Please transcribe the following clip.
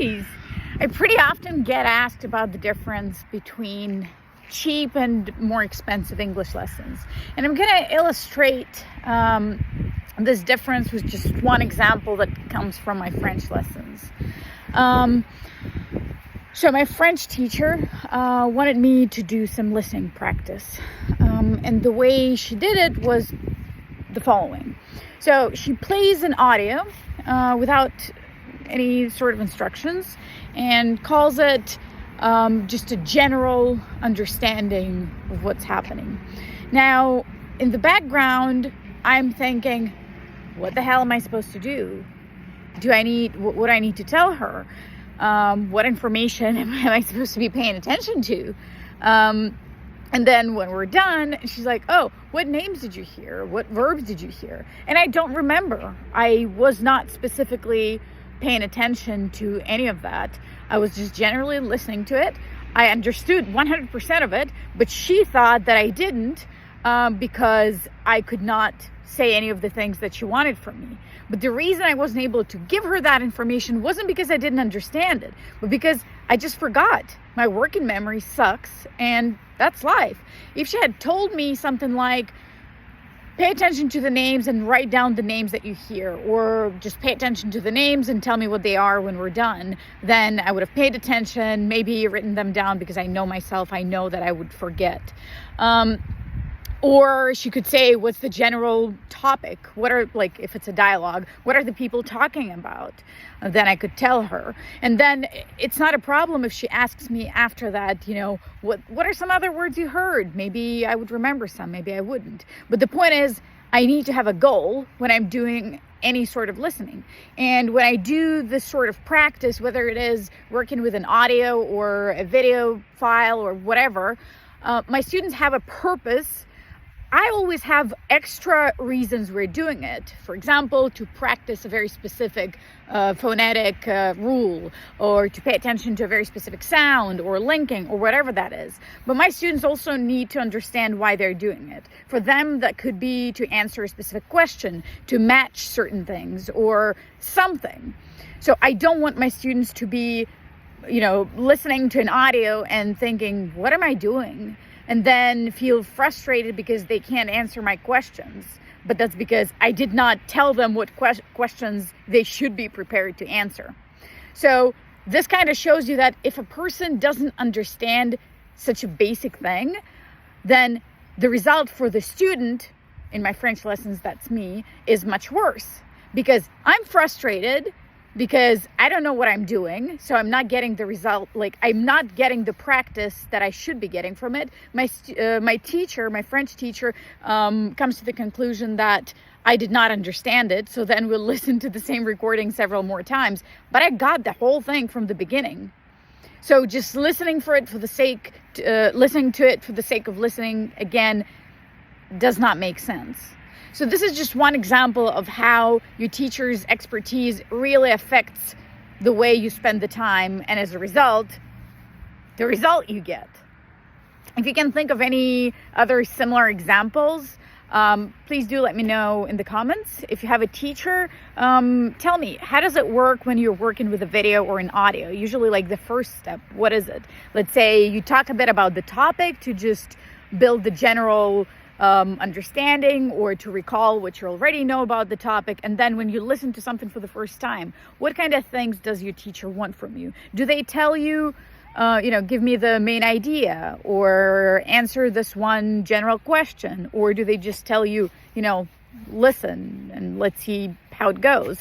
Nice. I pretty often get asked about the difference between cheap and more expensive English lessons. And I'm going to illustrate this difference with just one example that comes from my French lessons. So my French teacher wanted me to do some listening practice. And the way she did it was the following. So she plays an audio without any sort of instructions and calls it just a general understanding of what's happening. Now, in the background, I'm thinking, what the hell am I supposed to do? What do I need to tell her? What information am I supposed to be paying attention to? And then when we're done, she's like, oh, what names did you hear? What verbs did you hear? And I don't remember. I was not specifically paying attention to any of that. I was just generally listening to it. I understood 100% of it, but she thought that I didn't because I could not say any of the things that she wanted from me. But the reason I wasn't able to give her that information wasn't because I didn't understand it, but because I just forgot. My working memory sucks, and that's life. If she had told me something like, pay attention to the names and write down the names that you hear, or just pay attention to the names and tell me what they are when we're done, then I would have paid attention, maybe written them down, because I know myself, I know that I would forget. Or she could say, what's the general topic? What are, like, if it's a dialogue, what are the people talking about? Then I could tell her. And then it's not a problem if she asks me after that, what are some other words you heard? Maybe I would remember some, maybe I wouldn't. But the point is, I need to have a goal when I'm doing any sort of listening. And when I do this sort of practice, whether it is working with an audio or a video file or whatever, my students have a purpose. I always have extra reasons we're doing it. For example, to practice a very specific phonetic rule, or to pay attention to a very specific sound or linking or whatever that is. But my students also need to understand why they're doing it. For them, that could be to answer a specific question, to match certain things or something. So I don't want my students to be, listening to an audio and thinking, what am I doing? And then feel frustrated because they can't answer my questions. But that's because I did not tell them what questions they should be prepared to answer. So this kind of shows you that if a person doesn't understand such a basic thing, then the result for the student, in my French lessons, that's me, is much worse. Because I'm frustrated because I don't know what I'm doing, so I'm not getting the result, I'm not getting the practice that I should be getting from it. My French teacher, comes to the conclusion that I did not understand it, so then we'll listen to the same recording several more times. But I got the whole thing from the beginning. So just listening to it for the sake of listening again does not make sense. So this is just one example of how your teacher's expertise really affects the way you spend the time, and as a result, the result you get. If you can think of any other similar examples, please do let me know in the comments. If you have a teacher, tell me, how does it work when you're working with a video or an audio? Usually the first step, what is it? Let's say you talk a bit about the topic to just build the general understanding, or to recall what you already know about the topic. And then when you listen to something for the first time, what kind of things does your teacher want from you? Do they tell you, give me the main idea, or answer this one general question? Or do they just tell you, listen and let's see how it goes?